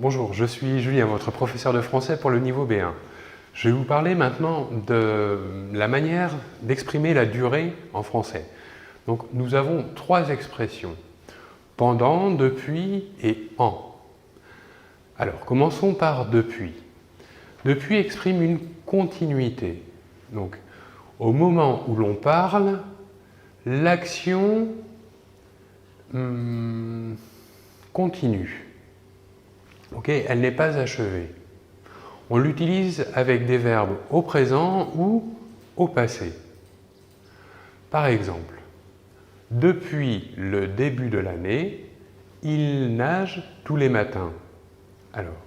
Bonjour, je suis Julien, votre professeur de français pour le niveau B1. Je vais vous parler maintenant de la manière d'exprimer la durée en français. Donc, nous avons trois expressions, pendant, depuis et en. Alors, commençons par depuis. Depuis exprime une continuité. Donc, au moment où l'on parle, l'action continue. Okay, elle n'est pas achevée. On l'utilise avec des verbes au présent ou au passé. Par exemple, depuis le début de l'année, il nage tous les matins. Alors,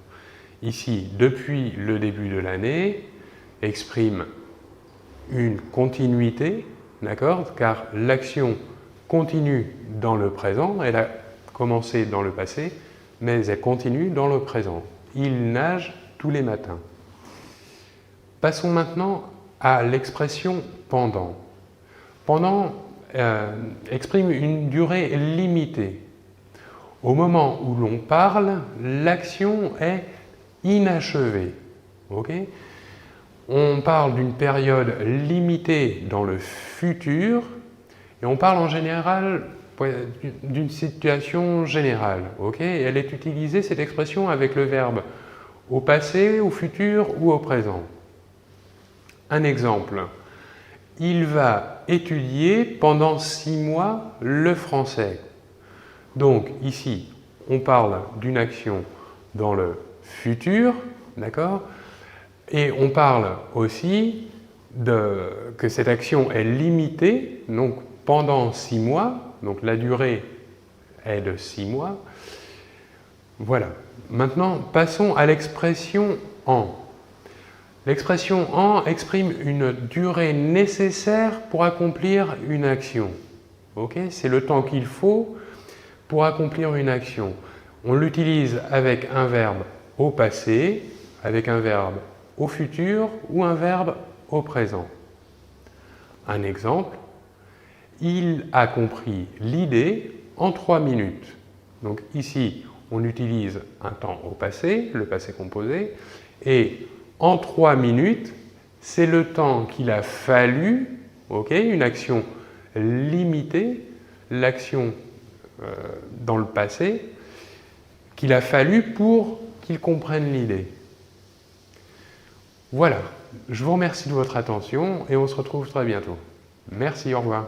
ici, depuis le début de l'année, exprime une continuité, d'accord? Car l'action continue dans le présent, elle a commencé dans le passé, mais elle continue dans le présent. Il nage tous les matins. Passons maintenant à l'expression pendant. Pendant exprime une durée limitée. Au moment où l'on parle, l'action est inachevée. Okay? On parle d'une période limitée dans le futur et on parle en général d'une situation générale. Okay? Elle est utilisée, cette expression, avec le verbe au passé, au futur ou au présent. Un exemple. Il va étudier pendant 6 mois le français. Donc ici, on parle d'une action dans le futur, d'accord? Et on parle aussi que cette action est limitée, donc pendant 6 mois, donc la durée est de 6 mois. Voilà. Maintenant, passons à l'expression en. L'expression en exprime une durée nécessaire pour accomplir une action. Okay? C'est le temps qu'il faut pour accomplir une action. On l'utilise avec un verbe au passé, avec un verbe au futur ou un verbe au présent. Un exemple, il a compris l'idée en 3 minutes. Donc ici, on utilise un temps au passé, le passé composé, et en 3 minutes, c'est le temps qu'il a fallu, okay, une action limitée, l'action dans le passé, qu'il a fallu pour qu'il comprenne l'idée. Voilà, je vous remercie de votre attention et on se retrouve très bientôt. Merci, au revoir.